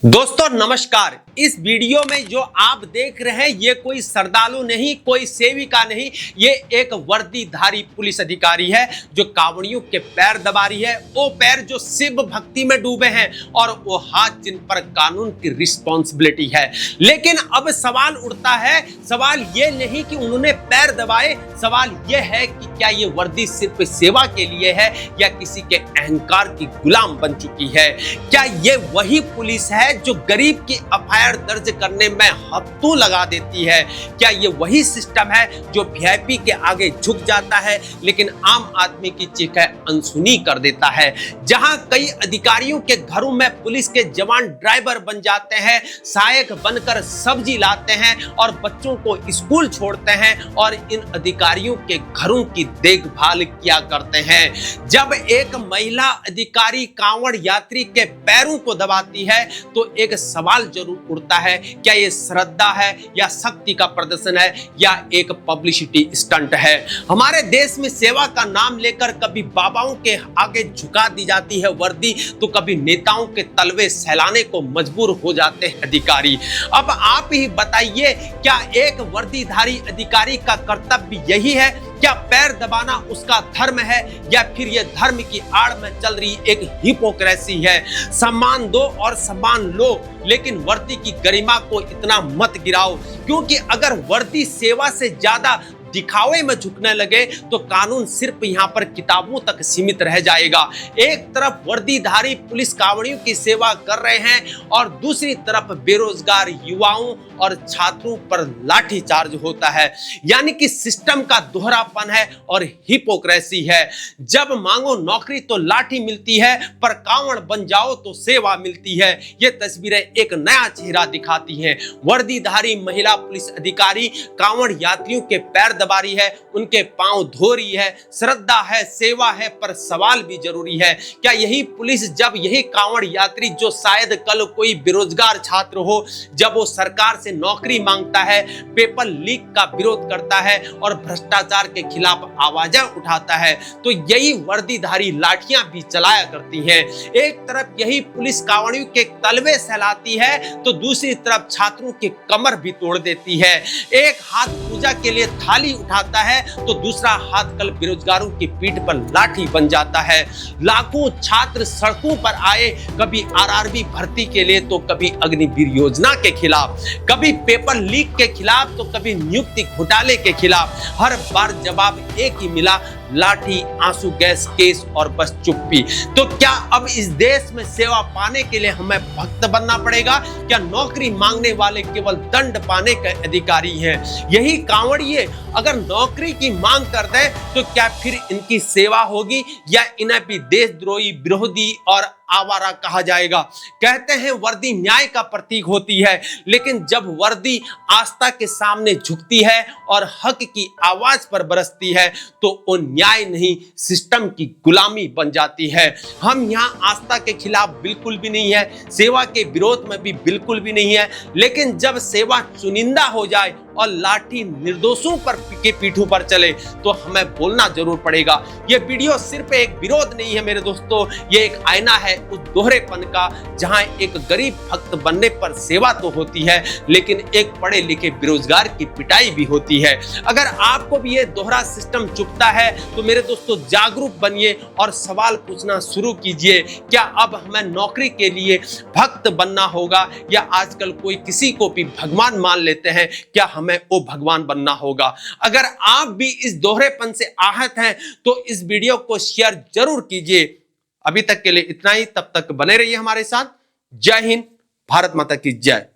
दोस्तों नमस्कार। इस वीडियो में जो आप देख रहे हैं ये कोई श्रद्धालु नहीं, कोई सेविका नहीं, ये एक वर्दीधारी पुलिस अधिकारी है जो कांवड़ियों के पैर दबा रही है। वो पैर जो शिव भक्ति में डूबे हैं और वो हाथ जिन पर कानून की रिस्पॉन्सिबिलिटी है। लेकिन अब सवाल उठता है, सवाल ये नहीं कि उन्होंने पैर दबाए, सवाल ये है कि क्या ये वर्दी सिर्फ सेवा के लिए है या किसी के अहंकार की गुलाम बन चुकी है। क्या ये वही पुलिस है जो गरीब की एफआईआर दर्ज करने में हफ्तों लगा देती है? क्या ये वही सिस्टम है जो वीआईपी के आगे झुक जाता है लेकिन आम आदमी की चीखें अनसुनी कर देता है? जहां कई अधिकारियों के घरों में पुलिस के जवान ड्राइवर बन जाते हैं, सहायक बनकर सब्जी लाते हैं और बच्चों को स्कूल छोड़ते हैं और इन अधिकारियों के घरों की देखभाल किया करते हैं। जब एक महिला अधिकारी कांवड़ यात्री के पैरों को दबाती है तो एक सवाल जरूर उठता है, क्या ये श्रद्धा है या शक्ति का प्रदर्शन है या एक पब्लिसिटी स्टंट है? हमारे देश में सेवा का नाम लेकर कभी बाबाओं के आगे झुका दी जाती है वर्दी, तो कभी नेताओं के तलवे सहलाने को मजबूर हो जाते हैं अधिकारी। अब आप ही बताइए, क्या एक वर्दीधारी अधिकारी का कर्तव्य यही है? क्या पैर दबाना उसका धर्म है या फिर यह धर्म की आड़ में चल रही एक हिपोक्रेसी है? सम्मान दो और सम्मान लो, लेकिन वर्दी की गरिमा को इतना मत गिराओ, क्योंकि अगर वर्दी सेवा से ज्यादा दिखावे में झुकने लगे तो कानून सिर्फ यहाँ पर किताबों तक सीमित रह जाएगा। एक तरफ वर्दीधारी पुलिस कांवड़ियों की सेवा कर रहे हैं और दूसरी तरफ बेरोजगार युवाओं और छात्रों पर लाठीचार्ज होता है। यानी कि सिस्टम का दोहरापन है और हिपोक्रेसी है। जब मांगो नौकरी तो लाठी मिलती है, पर कांवड़ बन जाओ तो सेवा मिलती है। ये तस्वीरें एक नया चेहरा दिखाती हैं। वर्दीधारी महिला पुलिस अधिकारी कांवड़ यात्रियों के पैर दबा रही है, उनके पांव धो रही है। श्रद्धा है, सेवा है, पर सवाल भी जरूरी है। क्या यही पुलिस, जब यही कांवड़ यात्री जो शायद कल कोई बेरोजगार छात्र हो, जब वो सरकार से नौकरी मांगता है, पेपर लीक का विरोध करता है और भ्रष्टाचार के खिलाफ आवाजें उठाता है, तो यही वर्दीधारी लाठियां भी चलाया करती हैं। एक तरफ यही पुलिस कांवड़ियों के तलवे सहलाती है तो दूसरी तरफ छात्रों के कमर भी तोड़ देती है। एक हाथ पूजा के लिए थाली उठाता है तो दूसरा हाथ कल बेरोजगारों की पीठ पर लाठी बन जाता है। लाखों छात्र सड़कों पर आए, कभी आरआरबी भर्ती के लिए तो कभी अग्निवीर योजना के खिलाफ, कभी पेपर लीक के खिलाफ तो कभी नियुक्ति घोटाले के खिलाफ। हर बार जवाब एक ही मिला, लाठी, आंसू गैस केस और बस चुप्पी। तो क्या अब इस देश में सेवा पाने के लिए हमें भक्त बनना पड़ेगा? क्या नौकरी मांगने वाले केवल दंड पाने के अधिकारी हैं? यही कांवड़िए अगर नौकरी की मांग कर दे तो क्या फिर इनकी सेवा होगी या इन्हें भी देशद्रोही, विरोधी और आवारा कहा जाएगा? कहते हैं वर्दी न्याय का प्रतीक होती है, लेकिन जब वर्दी आस्था के सामने झुकती है और हक की आवाज पर बरसती है तो वो न्याय नहीं, सिस्टम की गुलामी बन जाती है। हम यहाँ आस्था के खिलाफ बिल्कुल भी नहीं है, सेवा के विरोध में भी बिल्कुल भी नहीं है, लेकिन जब सेवा चुनिंदा हो जाए और लाठी निर्दोषों पर के पीठों पर चले तो हमें बोलना जरूर पड़ेगा। ये वीडियो सिर्फ एक विरोध नहीं है मेरे दोस्तों, ये एक आईना है उस दोहरेपन का, जहां एक गरीब भक्त बनने पर सेवा तो होती है लेकिन एक पढ़े लिखे बेरोजगार की पिटाई भी होती है। अगर आपको भी ये दोहरा सिस्टम चुभता है तो मेरे दोस्तों जागरूक बनिए और सवाल पूछना शुरू कीजिए। क्या अब हमें नौकरी के लिए भक्त बनना होगा या आजकल कोई किसी को भी भगवान मान लेते हैं, क्या हमें वो भगवान बनना होगा? अगर आप भी इस दोहरेपन से आहत हैं तो इस वीडियो को शेयर जरूर कीजिए। अभी तक के लिए इतना ही, तब तक बने रहिए हमारे साथ। जय हिंद, भारत माता की जय।